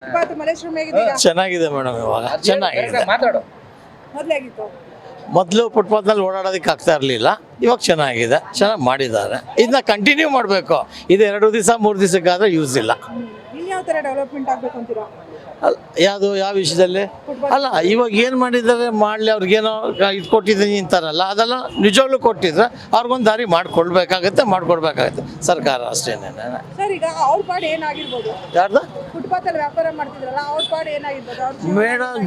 ಇವತ್ತು ಮಲ್ಲೇಶ್ವರಂ ಹೇಗಿದೆ ಈಗ? ಚೆನ್ನಾಗಿದೆ ಮೇಡಮ್, ಇವಾಗ ಚೆನ್ನಾಗಿದೆ. ಮಾತಾಡು. ಮೊದ್ಲು ಹೇಗಿತ್ತು? ಮೊದಲು ಫುಟ್ಪಾತ್ನಲ್ಲಿ ಓಡಾಡೋದಕ್ಕೆ ಆಗ್ತಾ ಇರಲಿಲ್ಲ, ಇವಾಗ ಚೆನ್ನಾಗಿದೆ, ಚೆನ್ನಾಗಿ ಮಾಡಿದ್ದಾರೆ. ಇದನ್ನ ಕಂಟಿನ್ಯೂ ಮಾಡಬೇಕು. ಇದು 2 ದಿವಸ 3 ದಿವಸಕ್ಕಾದ್ರೆ ಯೂಸ್ ಇಲ್ಲ. ಇನ್ ಯಾವ ತರ ಡೆವಲಪ್ಮೆಂಟ್ ಆಗ್ಬೇಕು ಅಂತೀರಾ? ಯಾವ ವಿಷಯದಲ್ಲಿ ಅಲ್ಲ, ಇವಾಗ ಏನು ಮಾಡಿದ್ದಾರೆ ಮಾಡಲಿ, ಅವ್ರಿಗೇನೋ ಇದು ಕೊಟ್ಟಿದ್ದೀನಿ ಅಂತಾರಲ್ಲ, ಅದೆಲ್ಲ ನಿಜವಾಗ್ಲೂ ಕೊಟ್ಟಿದ್ರೆ ಅವ್ರಿಗೊಂದು ದಾರಿ ಮಾಡ್ಕೊಡ್ಬೇಕಾಗತ್ತೆ ಸರ್ಕಾರ ಅಷ್ಟೇನೆ. ಸರ್, ಈಗ ಅವ್ರ ಪಾಡ್ ಏನಾಗಿರ್ಬೋದು? ಯಾರ್ದು ಫುಟ್ಪಾತ್ ಅಲ್ಲಿ ವ್ಯಾಪಾರ ಮಾಡ್ತಿದ್ರಲ್ಲ, ಅವ್ರ ಪಾಡ್ ಏನಾಗಿರ್ಬೋದು? ಮೇಡಮ್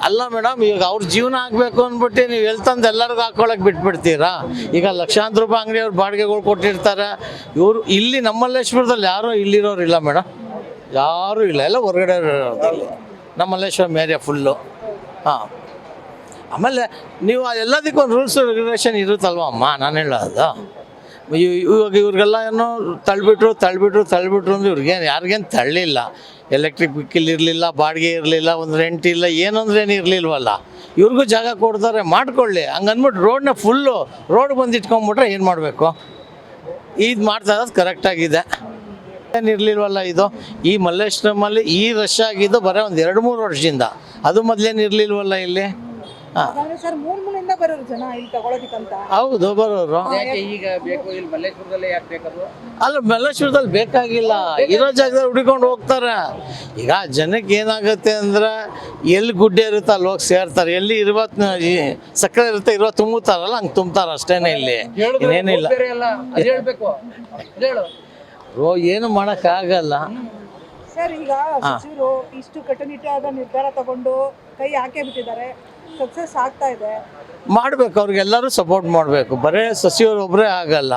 ಅಲ್ಲ ಮೇಡಮ್, ಈಗ ಅವ್ರ ಜೀವನ ಆಗಬೇಕು ಅಂದ್ಬಿಟ್ಟು ನೀವು ಎಲ್ತಂದು ಎಲ್ಲರಿಗೂ ಹಾಕೊಳಕ್ಕೆ ಬಿಟ್ಬಿಡ್ತೀರಾ? ಈಗ ಲಕ್ಷಾಂತರ ರೂಪಾಯಿ ಅಂಗಡಿ ಅವ್ರು ಬಾಡಿಗೆಗಳು ಕೊಟ್ಟಿರ್ತಾರೆ. ಇವರು ಇಲ್ಲಿ ನಮ್ಮ ಮಲ್ಲೇಶ್ವರದಲ್ಲಿ ಯಾರೋ ಇಲ್ಲಿರೋರಿಲ್ಲ ಮೇಡಮ್, ಯಾರೂ ಇಲ್ಲ, ಎಲ್ಲ ಹೊರಗಡೆ ಇರೋದಿಲ್ಲ. ನಮ್ಮ ಮಲ್ಲೇಶ್ವರಂ ಏರಿಯಾ ಫುಲ್ಲು. ಹಾಂ, ಆಮೇಲೆ ನೀವು ಎಲ್ಲದಕ್ಕೂ ಒಂದು ರೂಲ್ಸ್ ರೆಗ್ಯುಲೇಷನ್ ಇರುತ್ತಲ್ವ ಅಮ್ಮ, ನಾನು ಹೇಳೋದು. ಇವಾಗ ಇವ್ರಿಗೆಲ್ಲ ಏನೋ ತಳ್ಳಿಬಿಟ್ರು ಅಂದ್ರೆ ಇವ್ರಿಗೇನು ಯಾರಿಗೇನು ತಳ್ಳಿಲ್ಲ. ಎಲೆಕ್ಟ್ರಿಕ್ ವೆಹಿಕಲ್ ಇರಲಿಲ್ಲ, ಬಾಡಿಗೆ ಇರಲಿಲ್ಲ, ಒಂದು ರೆಂಟ್ ಇಲ್ಲ, ಏನಂದ್ರೆ ಏನು ಇರಲಿಲ್ವಲ್ಲ. ಇವ್ರಿಗೂ ಜಾಗ ಕೊಡ್ತಾರೆ, ಮಾಡ್ಕೊಳ್ಳಿ. ಹಂಗನ್ಬಿಟ್ಟು ರೋಡ್ನ ಫುಲ್ಲು ರೋಡ್ ಬಂದು ಇಟ್ಕೊಂಡ್ಬಿಟ್ರೆ ಏನು ಮಾಡಬೇಕು? ಇದು ಮಾಡ್ತಾ ಇರೋದು ಕರೆಕ್ಟಾಗಿದೆ. ಏನಿರಲಿಲ್ವಲ್ಲ ಇದು. ಈ ಮಲ್ಲೇಶ್ವರಮಲ್ಲಿ ಈ ರಶ್ ಆಗಿದ್ದು ಬರೀ ಒಂದು 2-3 ವರ್ಷದಿಂದ. ಅದು ಮೊದಲೇನು ಇರಲಿಲ್ವಲ್ಲ ಇಲ್ಲಿ. ಸರ್, ಮೂಲೆಯಿಂದ ಬರೋರು ಜನ ಇಲ್ಲಿ ತಗೊಳೋದಿಕ್ಕಂತ. ಹೌದು, ಬರೋರು. ಯಾಕೆ ಈಗ ಬೇಕು ಇಲ್ಲಿ ಮಲ್ಲೇಶ್ವರದಲ್ಲೇ ಯಾಕೆ ಬೇಕಾದ್ರು? ಅಲ್ಲ, ಮಲ್ಲೇಶ್ವರದಲ್ಲಿ ಬೇಕಾಗಿಲ್ಲ, ಇರೋ ಜಾಗದಲ್ಲಿ ಹುಡ್ಕೊಂಡು ಹೋಗ್ತಾರೆ. ಈಗ ಜನಕ್ಕೆ ಏನಾಗುತ್ತೆ ಅಂದ್ರೆ, ಎಲ್ಲಿ ಗುಡ್ಡೆ ಇರುತ್ತೆ ಅಲ್ಲಿ ಹೋಗಿ ಸೇರ್ತಾರೆ, ಎಲ್ಲಿ ಸಕ್ಕರೆ ಇರುತ್ತೆ ತುಂಬುತ್ತಾರಲ್ಲ, ಹಂಗೆ ತುಂಬ್ತಾರೆ ಅಷ್ಟೇನೆ. ಇಲ್ಲಿ ಇನ್ನೇನಿಲ್ಲ. ಏನು ಮಾಡೋಕ್ಕಾಗಲ್ಲ. ಸರ್, ಈಗ ಸಚಿವರು ಇಷ್ಟು ಕಟ್ಟುನಿಟ್ಟಾದ ನಿರ್ಧಾರ ತಗೊಂಡು ಕೈ ಹಾಕೇ ಬಿಟ್ಟಿದ್ದಾರೆ, ಸಕ್ಸಸ್ ಆಗ್ತಾ ಇದೆ. ಮಾಡಬೇಕು, ಅವ್ರಿಗೆಲ್ಲರೂ ಸಪೋರ್ಟ್ ಮಾಡಬೇಕು. ಬರೀ ಸಚಿವರು ಒಬ್ಬರೇ ಆಗಲ್ಲ,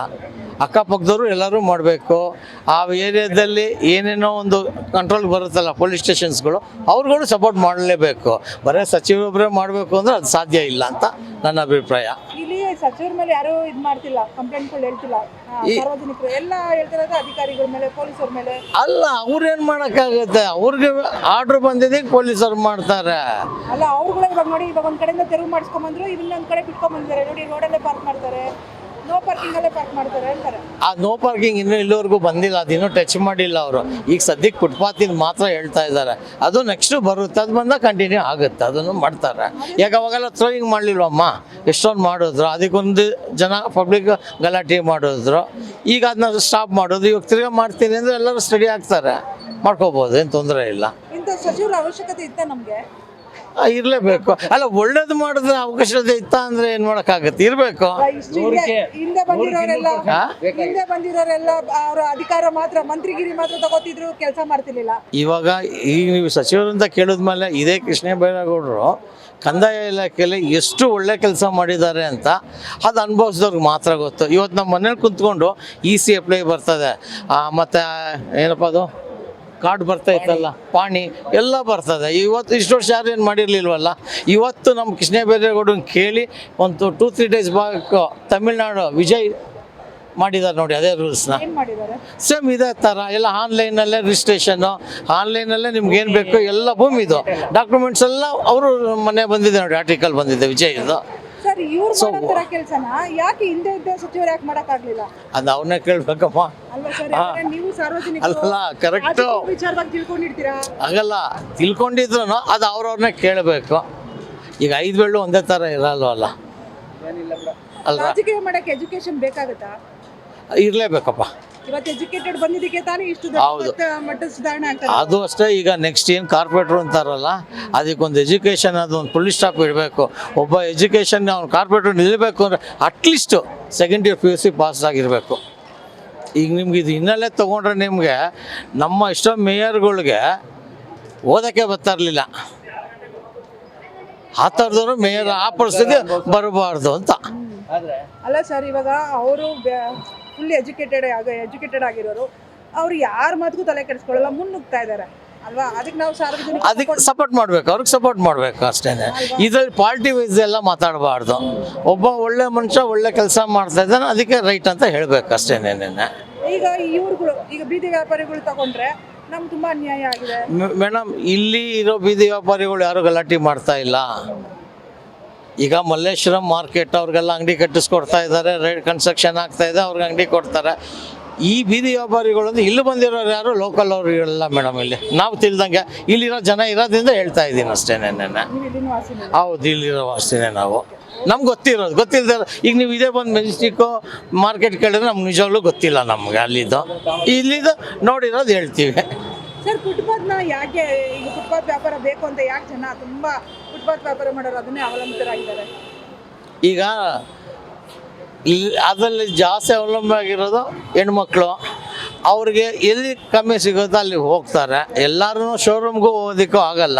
ಅಕ್ಕಪಕ್ಕದವರು ಎಲ್ಲರೂ ಮಾಡಬೇಕು. ಆ ಏರಿಯಾದಲ್ಲಿ ಏನೇನೋ ಒಂದು ಕಂಟ್ರೋಲ್ ಬರುತ್ತಲ್ಲ, ಪೊಲೀಸ್ ಸ್ಟೇಷನ್ಸ್ಗಳು, ಅವ್ರುಗಳು ಸಪೋರ್ಟ್ ಮಾಡಲೇಬೇಕು. ಬರೀ ಸಚಿವರೊಬ್ಬರೇ ಮಾಡಬೇಕು ಅಂದರೆ ಅದು ಸಾಧ್ಯ ಇಲ್ಲ ಅಂತ ನನ್ನ ಅಭಿಪ್ರಾಯ. ಇಲ್ಲಿ ಸಚಿವರ ಮೇಲೆ ಯಾರು ಇದು ಮಾಡ್ತಿಲ್ಲ, ಕಂಪ್ಲೇಂಟ್ಗಳು ಹೇಳ್ತಿಲ್ಲ, ಸಾರ್ವಜನಿಕರು ಎಲ್ಲ ಹೇಳ್ತಿರೋದು ಅಧಿಕಾರಿಗಳ ಮೇಲೆ, ಪೊಲೀಸರ ಮೇಲೆ. ಅಲ್ಲ, ಅವ್ರೇನು ಮಾಡೋಕ್ಕಾಗುತ್ತೆ? ಅವ್ರಿಗೆ ಆರ್ಡ್ರ್ ಬಂದಿದೆ, ಪೊಲೀಸರು ಮಾಡ್ತಾರೆ. ಅಲ್ಲ, ಅವ್ರುಗಳು ಇವಾಗ ನೋಡಿ, ಇವಾಗ ಒಂದು ಕಡೆಯಿಂದ ತೆರವು ಮಾಡಿಸ್ಕೊಂಬಂದ್ರು, ಇನ್ನೊಂದು ಕಡೆ ಬಿಟ್ಕೊಂಡ್ಬಂದಿದ್ದಾರೆ ನೋಡಿ, ರೋಡಲ್ಲೇ ಪಾರ್ಕ್ ಮಾಡ್ತಾರೆ, ನೋ ಪಾರ್ಕಿಂಗ್ ಅಲ್ಲೇ ಪಾರ್ಕ್ ಮಾಡ್ತಾರೆ ಅಂತಾರೆ. ಆ ನೋ ಪಾರ್ಕಿಂಗ್ ಇನ್ನೂ ಇಲ್ಲಿವರೆಗೂ ಬಂದಿಲ್ಲ, ಅದಿನ್ನೂ ಟಚ್ ಮಾಡಿಲ್ಲ ಅವರು. ಈಗ ಸದ್ಯಕ್ಕೆ ಫುಟ್ಪಾತಿನ ಮಾತ್ರ ಹೇಳ್ತಾ ಇದ್ದಾರೆ. ಅದು ನೆಕ್ಸ್ಟ್ ಬರುತ್ತೆ, ಅದು ಬಂದಾಗ ಕಂಟಿನ್ಯೂ ಆಗುತ್ತೆ, ಅದನ್ನು ಮಾಡ್ತಾರೆ. ಯಾಕೆ ಅವಾಗೆಲ್ಲ ಥ್ರೋಯಿಂಗ್ ಮಾಡಲಿಲ್ವಮ್ಮ, ಎಷ್ಟೊಂದು ಮಾಡಿದ್ರು, ಅದಕ್ಕೊಂದು ಜನ ಪಬ್ಲಿಕ್ ಗಲಾಟೆ ಮಾಡಿದ್ರು. ಈಗ ಅದನ್ನ ಸ್ಟಾಪ್ ಮಾಡೋದು, ಇವಾಗ ತಿರ್ಗಾ ಮಾಡ್ತೀನಿ ಅಂದರೆ ಎಲ್ಲರೂ ಸ್ಟಡಿ ಆಗ್ತಾರೆ, ಮಾಡ್ಕೋಬೋದು, ಏನು ತೊಂದರೆ ಇಲ್ಲ. ಇಂಥ ಸಚಿವರ ಅವಶ್ಯಕತೆ ಇತ್ತ ನಮಗೆ? ಇರಲೇಬೇಕು. ಅಲ್ಲ, ಒಳ್ಳೇದು ಮಾಡಿದ್ರೆ ಅವಕಾಶತೆ ಇತ್ತ ಅಂದ್ರೆ ಏನು ಮಾಡೋಕ್ಕಾಗತ್ತೆ? ಇರಬೇಕು. ಹಿಂದೆ ಬಂದಿರೋರೆಲ್ಲ ಅವರ ಅಧಿಕಾರ ಮಾತ್ರ, ಮಂತ್ರಿಗಿರಿ ಮಾತ್ರ ತಗೋತಿದ್ರು, ಕೆಲಸ ಮಾಡ್ತಿರ್ಲಿಲ್ಲ. ಇವಾಗ ಈಗ ನೀವು ಸಚಿವರಿಂದ ಕೇಳಿದ್ಮೇಲೆ ಇದೇ ಕೃಷ್ಣ ಬೈರೇಗೌಡರು ಕಂದಾಯ ಇಲಾಖೆಯಲ್ಲಿ ಎಷ್ಟು ಒಳ್ಳೆ ಕೆಲಸ ಮಾಡಿದ್ದಾರೆ ಅಂತ ಅದು ಅನುಭವಿಸಿದವ್ರಿಗೆ ಮಾತ್ರ ಗೊತ್ತು. ಇವತ್ತು ನಮ್ಮ ಮನೇಲಿ ಕುಂತ್ಕೊಂಡು EC ಅಪ್ಲೈ ಬರ್ತದೆ, ಮತ್ತು ಏನಪ್ಪ ಅದು ಕಾರ್ಡ್ ಬರ್ತಾ ಇತ್ತಲ್ಲ, ಪಾಣಿ ಎಲ್ಲ ಬರ್ತದೆ. ಇವತ್ತು ಇಷ್ಟು ವರ್ಷ ಯಾರು ಏನು ಮಾಡಿರಲಿಲ್ವಲ್ಲ. ಇವತ್ತು ನಮ್ಮ ಕೃಷ್ಣ ಬೈರೇಗೌಡನ ಕೇಳಿ ಒಂದು 2-3 ಡೇಸ್ ಬಾಕ್ ತಮಿಳ್ನಾಡು ವಿಜಯ್ ಮಾಡಿದ್ದಾರೆ ನೋಡಿ, ಅದೇ ರೂಲ್ಸ್ನ ಸೇಮ್ ಇದೇ ಥರ ಎಲ್ಲ ಆನ್ಲೈನಲ್ಲೇ ರಿಜಿಸ್ಟ್ರೇಷನ್ನು, ಆನ್ಲೈನಲ್ಲೇ ನಿಮ್ಗೆ ಏನು ಬೇಕು ಎಲ್ಲ ಭೂಮಿದು ಡಾಕ್ಯುಮೆಂಟ್ಸ್ ಎಲ್ಲ ಅವರು ಮನೆ ಬಂದಿದೆ ನೋಡಿ, ಆರ್ಟಿಕಲ್ ಬಂದಿದೆ ವಿಜಯ್ದು. ಸರ್, ಇವ್ರು ಮಾಡೋ ಕೆಲಸನ ಯಾಕೆ ಹಿಂದೆ ಇದ್ದ ಸಚಿವರು ಯಾಕೆ ಮಾಡಕ್ಕಾಗ್ಲಿಲ್ಲ? ಅದು ಅವ್ರನ್ನೇ ಕೇಳ್ಬೇಕಮ್ಮ. ಅಲ್ವಾ ಸರ್, ನೀವು ಸಾರ್ವಜನಿಕರು ಅಲ್ಲ, ಕರೆಕ್ಟು ವಿಚಾರವಾಗಿ ತಿಳ್ಕೊಂಡಿರ್ತೀರಾ? ಆಗಲ್ಲ, ತಿಳ್ಕೊಂಡಿದ್ರು ಅದು ಅವ್ರವ್ರನ್ನೇ ಕೇಳಬೇಕು. ಈಗ 5 ಬೆಳ್ಳು ಒಂದೇ ಥರ ಇರಲ್ವಲ್ಲ ಅಲ್ವಾ? ರಾಜಕೀಯ ಮಾಡಕ್ಕೆ ಎಜುಕೇಶನ್ ಬೇಕಾಗುತ್ತಾ? ಇರಲೇಬೇಕಪ್ಪ. ಇವತ್ತು ಎಜುಕೇಟೆಡ್ ಬಂದಿದ್ದಕ್ಕೆ ತಾನೇ ಇಷ್ಟು ಮಟ್ಟದ ಸುಧಾರಣೆ ಆಗ್ತದೆ. ಅದು ಅಷ್ಟೇ. ಈಗ ನೆಕ್ಸ್ಟ್ ಏನು ಕಾರ್ಪೊರೇಟ್ರು ಅಂತಾರಲ್ಲ, ಅದಕ್ಕೊಂದು ಎಜುಕೇಷನ್, ಅದೊಂದು ಪೊಲೀಸ್ ಸ್ಟಾಪ್ ಇಡಬೇಕು. ಒಬ್ಬ ಎಜುಕೇಷನ್ ಅವ್ನು ಕಾರ್ಪೊರೇಟ್ರು ನಿಲ್ಲಬೇಕು ಅಂದರೆ at least 2nd year PUC pass ಆಗಿರಬೇಕು. ಈಗ ನಿಮ್ಗೆ ಇದು ಹಿನ್ನೆಲೆ ತೊಗೊಂಡ್ರೆ ನಿಮಗೆ ನಮ್ಮ ಇಷ್ಟೋ ಮೇಯರ್ಗಳಿಗೆ ಓದೋಕ್ಕೆ ಬರ್ತಾ ಇರಲಿಲ್ಲ. ಆ ಥರದವರು ಮೇಯರ್ ಆ ಪರಿಸ್ಥಿತಿ ಬರಬಾರ್ದು ಅಂತ. ಅಲ್ಲ ಸರ್, ಇವಾಗ ಅವರು ಫುಲ್ ಎಜುಕೇಟೆಡ್ ಆಗಿರೋರು, ಅವ್ರು ಯಾರ ಮಾತಿಗೂ ತಲೆ ಕೆಡಿಸ್ಕೊಳ್ಳಲ್ಲ, ಮುನ್ನುಗ್ತಾ ಇದ್ದಾರೆ ಅಲ್ವಾ? ಅದಕ್ಕೆ ನಾವು ಅದಕ್ಕೆ ಸಪೋರ್ಟ್ ಮಾಡಬೇಕು, ಅವ್ರಿಗೆ ಸಪೋರ್ಟ್ ಮಾಡಬೇಕು ಅಷ್ಟೇ. ಇದ್ರಲ್ಲಿ ಪಾರ್ಟಿ ವೈಸ್ ಎಲ್ಲ ಮಾತಾಡಬಾರ್ದು. ಒಬ್ಬ ಒಳ್ಳೆ ಮನುಷ್ಯ ಒಳ್ಳೆ ಕೆಲಸ ಮಾಡ್ತಾ ಇದ್ದಾನೆ, ಅದಕ್ಕೆ ರೈಟ್ ಅಂತ ಹೇಳಬೇಕು ಅಷ್ಟೇನೇನೆ. ಈಗ ಇವ್ರುಗಳು, ಈಗ ಬೀದಿ ವ್ಯಾಪಾರಿಗಳು ತಗೊಂಡ್ರೆ ನಮ್ಗೆ ತುಂಬಾ ಅನ್ಯಾಯ ಆಗಿದೆ ಮೇಡಮ್. ಇಲ್ಲಿ ಇರೋ ಬೀದಿ ವ್ಯಾಪಾರಿಗಳು ಯಾರು ಗಲಾಟೆ ಮಾಡ್ತಾ ಇಲ್ಲ. ಈಗ ಮಲ್ಲೇಶ್ವರಂ ಮಾರ್ಕೆಟ್ ಅವ್ರಿಗೆಲ್ಲ ಅಂಗಡಿ ಕಟ್ಟಿಸ್ಕೊಡ್ತಾ ಇದ್ದಾರೆ, ಕನ್ಸ್ಟ್ರಕ್ಷನ್ ಆಗ್ತಾ ಇದೆ, ಅವ್ರಿಗೆ ಅಂಗಡಿ ಕೊಡ್ತಾರೆ. ಈ ಬೀದಿ ವ್ಯಾಪಾರಿಗಳು ಇಲ್ಲಿ ಬಂದಿರೋರು ಯಾರು ಲೋಕಲ್ ಅವ್ರಿಗೆಲ್ಲ ಮೇಡಮ್ ಇಲ್ಲಿ ನಾವು ತಿಳ್ದಂಗೆ ಇಲ್ಲಿರೋ ಜನ ಇರೋದ್ರಿಂದ ಹೇಳ್ತಾ ಇದ್ದೀನಿ ಅಷ್ಟೇ ನೆನ್ನೆ ನೀವು ಇಲ್ಲಿನ ವಾಸಿನ? ಹೌದು ಇಲ್ಲಿರೋ ಅಷ್ಟೇ ನಾವು ನಮ್ಗೆ ಗೊತ್ತಿಲ್ಲದೆ ಈಗ ನೀವು ಇದೇ ಬಂದು ಮೆಜೆಸ್ಟಿಕ್ಕು ಮಾರ್ಕೆಟ್ ಕೇಳಿದ್ರೆ ನಮ್ಗೆ ನಿಜವಾಗ್ಲೂ ಗೊತ್ತಿಲ್ಲ ನಮ್ಗೆ ಇಲ್ಲಿದ್ದು ನೋಡಿರೋದು ಹೇಳ್ತೀವಿ. ಸರ್ ಫುಟ್ಪಾತ್ನ ಯಾಕೆ ಈಗ ಫುಟ್ಪಾತ್ ವ್ಯಾಪಾರ ಬೇಕು ಅಂತ ಯಾಕೆ ಜನ ತುಂಬ ಫುಟ್ಪಾತ್ ವ್ಯಾಪಾರ ಮಾಡೋರು ಅದನ್ನೇ ಅವಲಂಬಿತರಾಗಿದ್ದಾರೆ? ಈಗ ಅದರಲ್ಲಿ ಜಾಸ್ತಿ ಅವಲಂಬನೆ ಆಗಿರೋದು ಹೆಣ್ಮಕ್ಳು. ಅವ್ರಿಗೆ ಎಲ್ಲಿ ಕಮ್ಮಿ ಸಿಗುತ್ತೋ ಅಲ್ಲಿ ಹೋಗ್ತಾರೆ. ಎಲ್ಲರೂ ಶೋರೂಮ್ಗೂ ಹೋಗೋದಕ್ಕೂ ಆಗಲ್ಲ.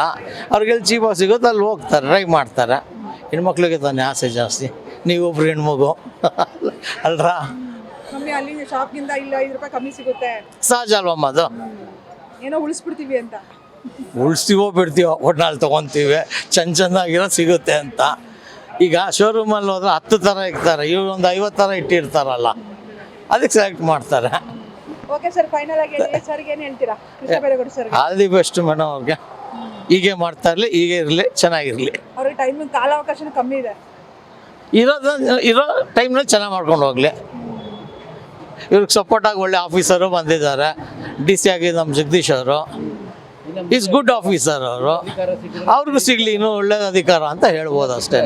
ಅವ್ರಿಗೆ ಎಲ್ಲಿ ಚೀಪಾಗಿ ಸಿಗುತ್ತೋ ಅಲ್ಲಿ ಹೋಗ್ತಾರೆ, ಟ್ರೈ ಮಾಡ್ತಾರೆ. ಹೆಣ್ಮಕ್ಳಿಗೆ ತಾನೇ ಆಸೆ ಜಾಸ್ತಿ. ನೀವೊಬ್ರು ಹೆಣ್ಮಗು ಅಲ್ರಾ, ಕಮ್ಮಿ ಅಲ್ಲಿ ಶಾಪ್ಗಿಂತ ಇಲ್ಲಿ 5 ರೂಪಾಯಿ ಕಮ್ಮಿ ಸಿಗುತ್ತೆ, ಸಹಜ ಅಲ್ವಮ್ಮ ಅದು. ಏನೋ ಉಳಿಸ್ಬಿಡ್ತೀವಿ ಅಂತ. ಉಳಿಸ್ತೀವೋ ಬಿಡ್ತೀವೋ ಒಟ್ನಲ್ಲಿ ತೊಗೊತೀವಿ, ಚೆನ್ನಾಗಿರೋ ಸಿಗುತ್ತೆ ಅಂತ. ಈಗ ಶೋರೂಮಲ್ಲಿ ಹೋದ್ರೆ 10 ಥರ ಇರ್ತಾರೆ, ಇವ್ರು ಒಂದು 50 ಥರ ಇಟ್ಟಿರ್ತಾರಲ್ಲ, ಅದಕ್ಕೆ ಸೆಲೆಕ್ಟ್ ಮಾಡ್ತಾರೆ. ಓಕೆ ಸರ್, ಫೈನಲ್ ಆಗಿ ಹೇಳಿ ಸರ್ಗೆ ಏನು ಹೇಳ್ತೀರಾ? Krishna Byregowda sir all the best madam ಅವ್ರಿಗೆ. ಹೀಗೆ ಮಾಡ್ತಾ ಇರಲಿ, ಹೀಗೆ ಇರಲಿ, ಚೆನ್ನಾಗಿರಲಿ. ಅವ್ರಿಗೆ ಟೈಮ್ ಕಾಲಾವಕಾಶನೂ ಕಮ್ಮಿ ಇದೆ. ಇರೋ ಟೈಮ್ನಲ್ಲಿ ಚೆನ್ನಾಗಿ ಮಾಡ್ಕೊಂಡು ಹೋಗಲಿ. ಇವ್ರಿಗೆ ಸಪೋರ್ಟಾಗಿ ಒಳ್ಳೆ ಆಫೀಸರು ಬಂದಿದ್ದಾರೆ. DC ಆಗಿ ನಮ್ಮ ಜಗದೀಶ್ ಅವರು ಈಸ್ ಗುಡ್ ಆಫೀಸರ್ ಅವರು. ಅವ್ರಿಗೂ ಸಿಗಲಿ ಇನ್ನೂ ಒಳ್ಳೆ ಅಧಿಕಾರ ಅಂತ ಹೇಳ್ಬೋದು ಅಷ್ಟೇ.